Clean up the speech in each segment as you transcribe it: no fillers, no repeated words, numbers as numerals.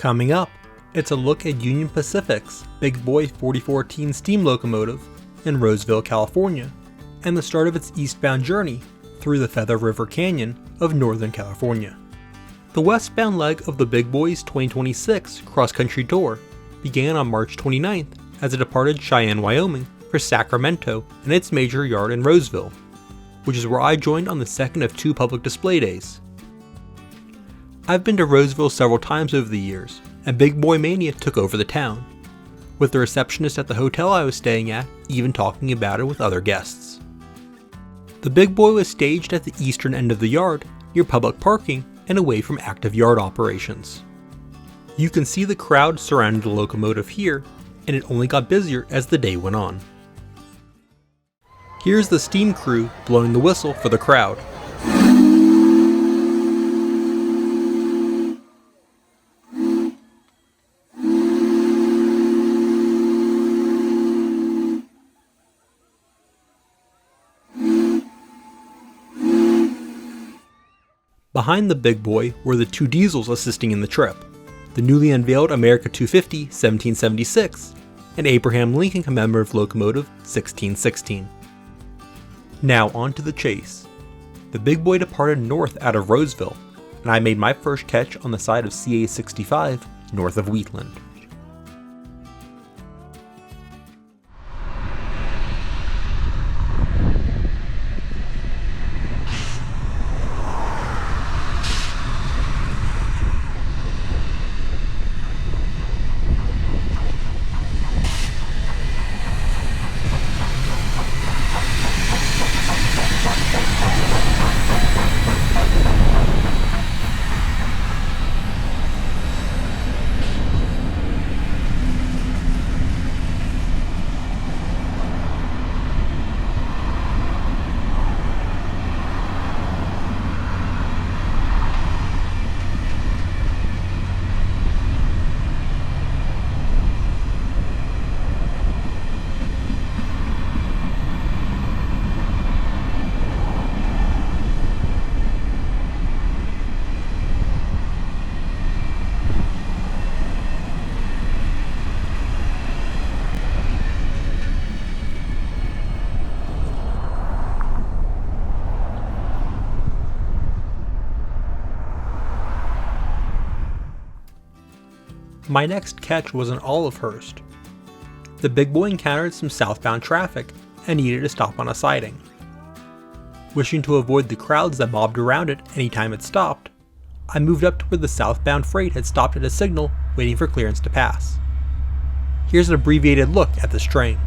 Coming up, it's a look at Union Pacific's Big Boy 4014 steam locomotive in Roseville, California, and the start of its eastbound journey through the Feather River Canyon of Northern California. The westbound leg of the Big Boy's 2026 cross-country tour began on March 29th as it departed Cheyenne, Wyoming for Sacramento and its major yard in Roseville, which is where I joined on the second of two public display days. I've been to Roseville several times over the years, and Big Boy Mania took over the town, with the receptionist at the hotel I was staying at even talking about it with other guests. The Big Boy was staged at the eastern end of the yard, near public parking and away from active yard operations. You can see the crowd surrounding the locomotive here, and it only got busier as the day went on. Here's the steam crew blowing the whistle for the crowd. Behind the Big Boy were the two diesels assisting in the trip, the newly unveiled America 250 1776 and Abraham Lincoln commemorative locomotive 1616. Now on to the chase. The Big Boy departed north out of Roseville, and I made my first catch on the side of CA 65 north of Wheatland. My next catch was in Olivehurst. The Big Boy encountered some southbound traffic and needed to stop on a siding. Wishing to avoid the crowds that mobbed around it anytime it stopped, I moved up to where the southbound freight had stopped at a signal waiting for clearance to pass. Here's an abbreviated look at this train.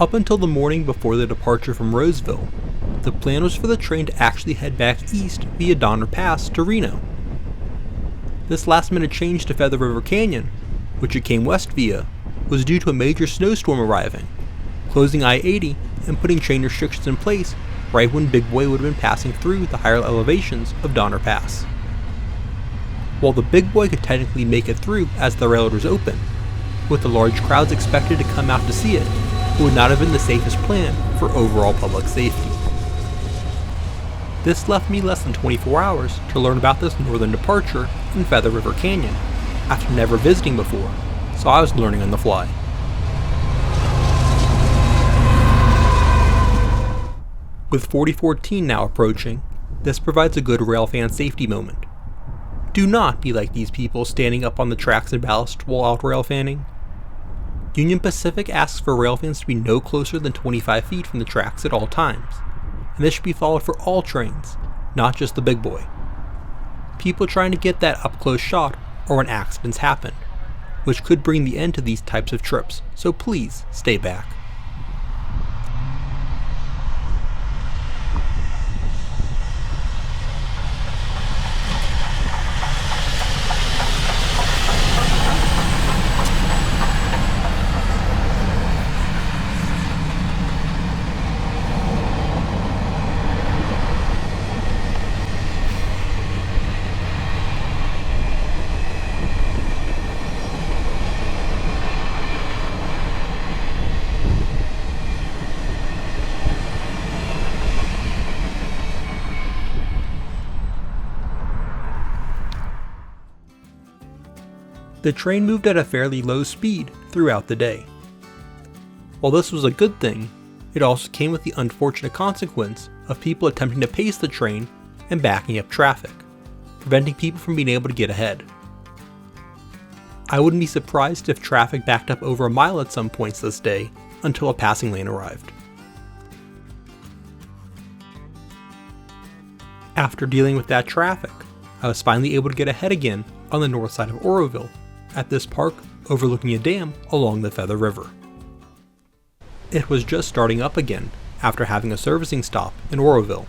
Up until the morning before the departure from Roseville, the plan was for the train to actually head back east via Donner Pass to Reno. This last-minute change to Feather River Canyon, which it came west via, was due to a major snowstorm arriving, closing I-80 and putting train restrictions in place right when Big Boy would have been passing through the higher elevations of Donner Pass. While the Big Boy could technically make it through as the railroad was open, with the large crowds expected to come out to see it, it would not have been the safest plan for overall public safety. This left me less than 24 hours to learn about this northern departure in Feather River Canyon, after never visiting before, so I was learning on the fly. With 4014 now approaching, this provides a good railfan safety moment. Do not be like these people standing up on the tracks and ballast while out railfanning. Union Pacific asks for railfans to be no closer than 25 feet from the tracks at all times, and this should be followed for all trains, not just the Big Boy. People trying to get that up-close shot are when accidents happen, which could bring the end to these types of trips, so please stay back. The train moved at a fairly low speed throughout the day. While this was a good thing, it also came with the unfortunate consequence of people attempting to pace the train and backing up traffic, preventing people from being able to get ahead. I wouldn't be surprised if traffic backed up over a mile at some points this day until a passing lane arrived. After dealing with that traffic, I was finally able to get ahead again on the north side of Oroville, at this park overlooking a dam along the Feather River. It was just starting up again after having a servicing stop in Oroville.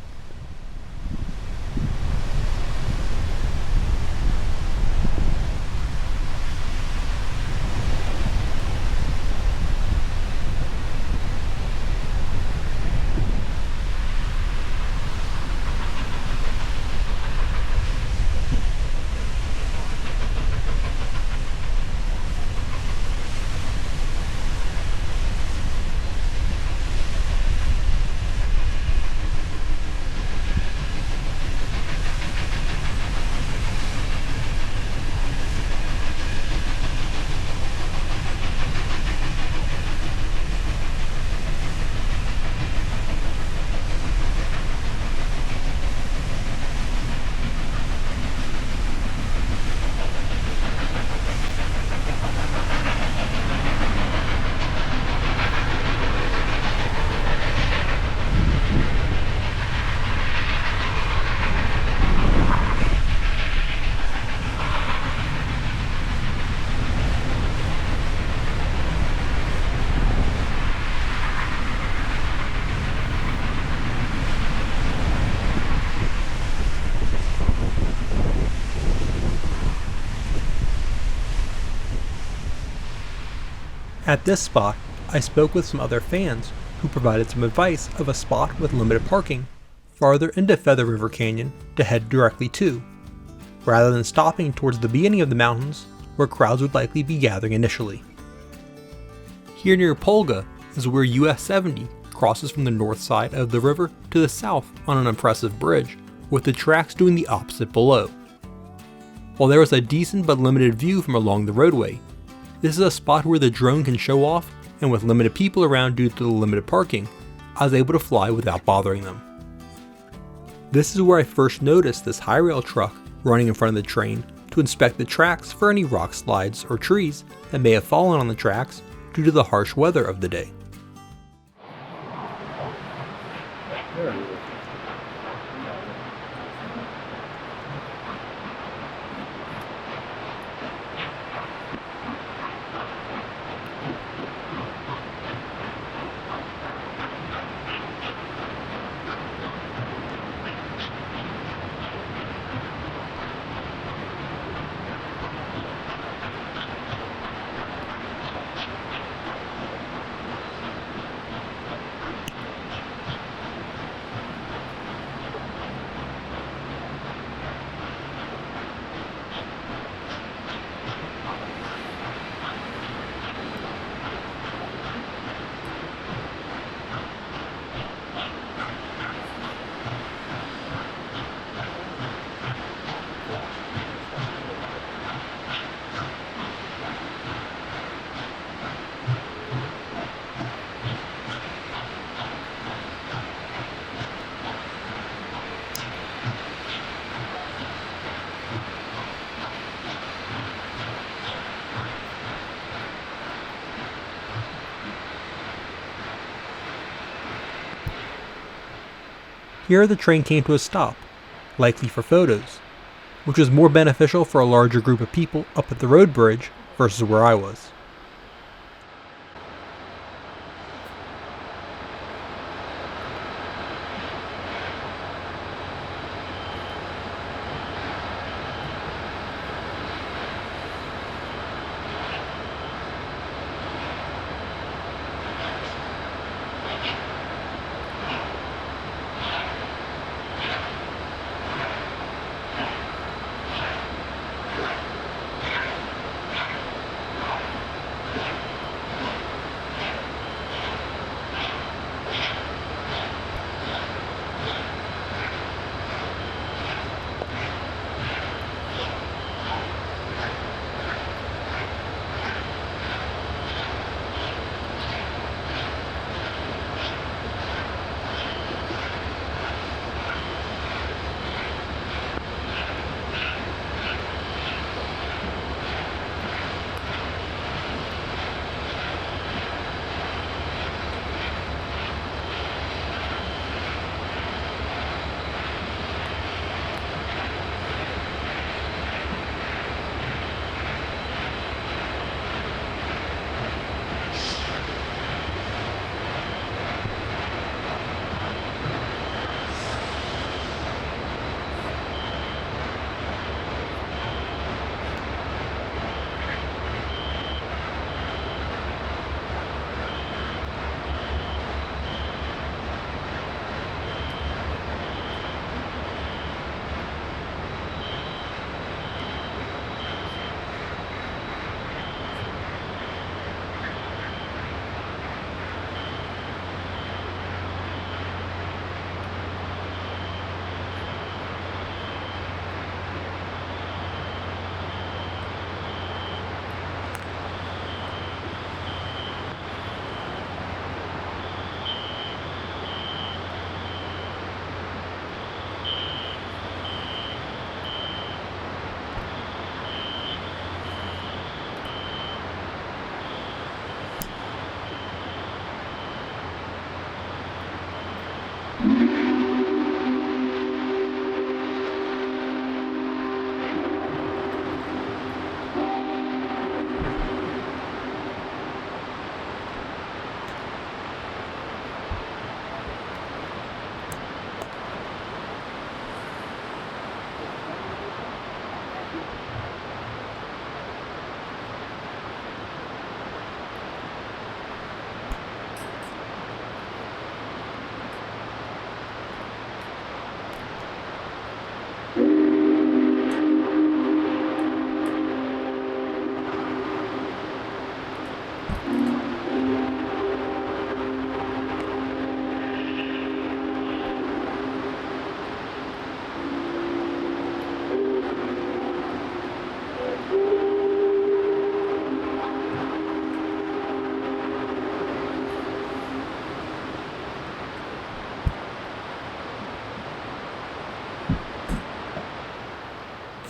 At this spot, I spoke with some other fans who provided some advice of a spot with limited parking farther into Feather River Canyon to head directly to, rather than stopping towards the beginning of the mountains where crowds would likely be gathering initially. Here near Pulga is where US 70 crosses from the north side of the river to the south on an impressive bridge, with the tracks doing the opposite below. While there is a decent but limited view from along the roadway, this is a spot where the drone can show off, and with limited people around due to the limited parking, I was able to fly without bothering them. This is where I first noticed this high rail truck running in front of the train to inspect the tracks for any rock slides or trees that may have fallen on the tracks due to the harsh weather of the day. Here the train came to a stop, likely for photos, which was more beneficial for a larger group of people up at the road bridge versus where I was.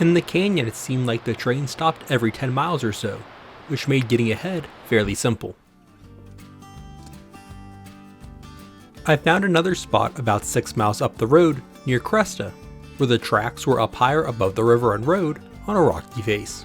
In the canyon, it seemed like the train stopped every 10 miles or so, which made getting ahead fairly simple. I found another spot about 6 miles up the road near Cresta, where the tracks were up higher above the river and road on a rocky face.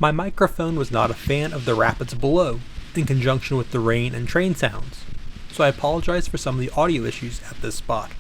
My microphone was not a fan of the rapids below, in conjunction with the rain and train sounds, so I apologize for some of the audio issues at this spot.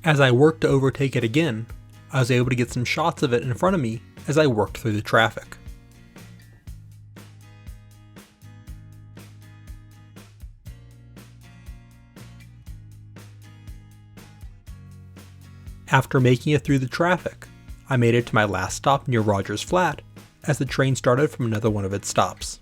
As I worked to overtake it again, I was able to get some shots of it in front of me as I worked through the traffic. After making it through the traffic, I made it to my last stop near Rogers Flat as the train started from another one of its stops.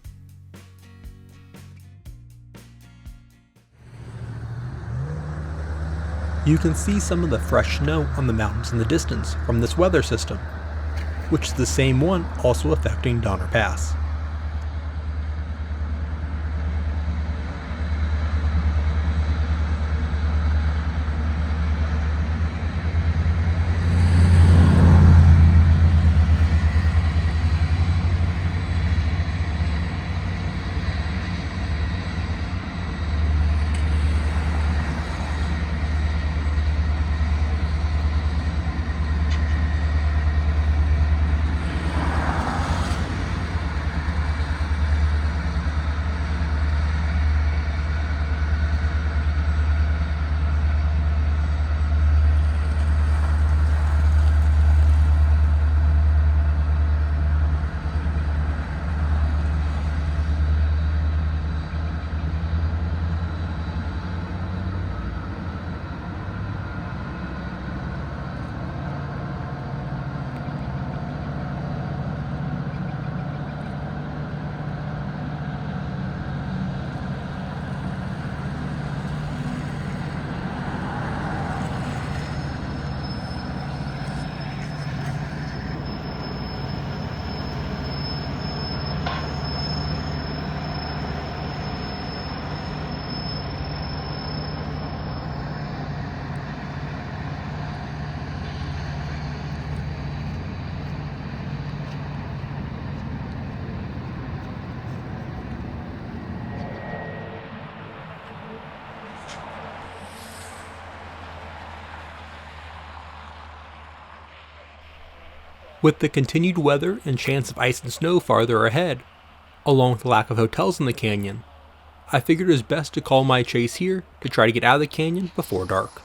You can see some of the fresh snow on the mountains in the distance from this weather system, which is the same one also affecting Donner Pass. With the continued weather and chance of ice and snow farther ahead, along with the lack of hotels in the canyon, I figured it was best to call my chase here to try to get out of the canyon before dark.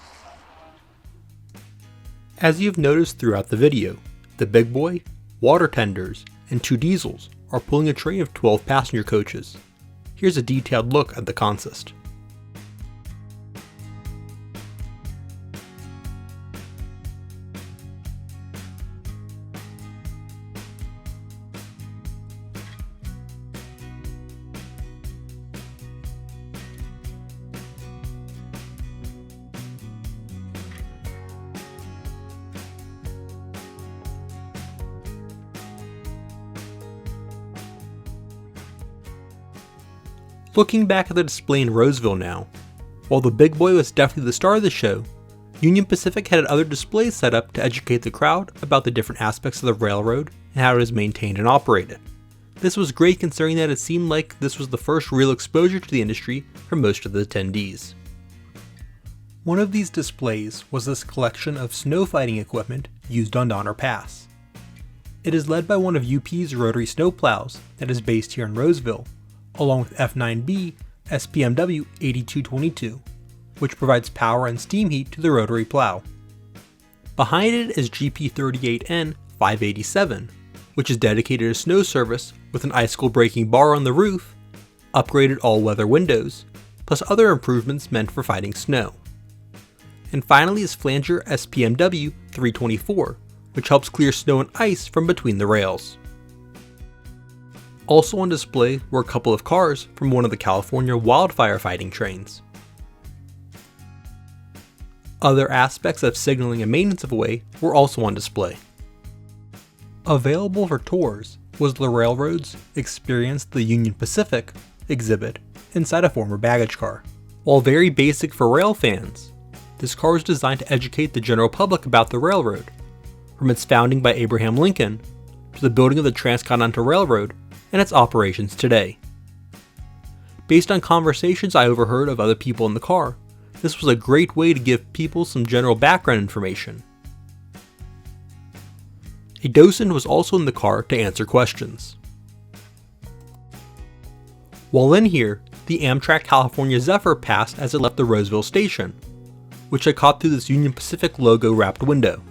As you've noticed throughout the video, the big boy, water tenders, and 2 diesels are pulling a train of 12 passenger coaches. Here's a detailed look at the consist. Looking back at the display in Roseville now, while the big boy was definitely the star of the show, Union Pacific had other displays set up to educate the crowd about the different aspects of the railroad and how it is maintained and operated. This was great considering that it seemed like this was the first real exposure to the industry for most of the attendees. One of these displays was this collection of snow fighting equipment used on Donner Pass. It is led by one of UP's rotary snowplows that is based here in Roseville, along with F9B SPMW 8222, which provides power and steam heat to the rotary plow. Behind it is GP38N 587, which is dedicated to snow service with an icicle breaking bar on the roof, upgraded all-weather windows, plus other improvements meant for fighting snow. And finally is Flanger SPMW 324, which helps clear snow and ice from between the rails. Also on display were a couple of cars from one of the California wildfire fighting trains. Other aspects of signaling and maintenance of a way were also on display. Available for tours was the railroad's Experience the Union Pacific exhibit inside a former baggage car. While very basic for rail fans, this car was designed to educate the general public about the railroad, from its founding by Abraham Lincoln to the building of the Transcontinental Railroad and its operations today. Based on conversations I overheard of other people in the car, this was a great way to give people some general background information. A docent was also in the car to answer questions. While in here, the Amtrak California Zephyr passed as it left the Roseville station, which I caught through this Union Pacific logo wrapped window.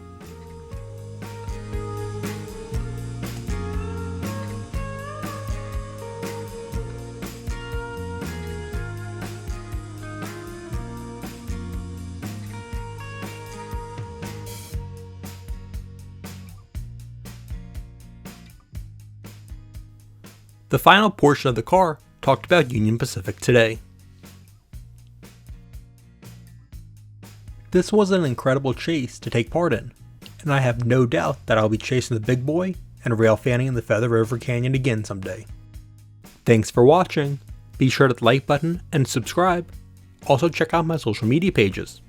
The final portion of the car talked about Union Pacific today. This was an incredible chase to take part in, and I have no doubt that I'll be chasing the big boy and rail fanning in the Feather River Canyon again someday. Thanks for watching, be sure to hit the like button and subscribe, also check out my social media pages.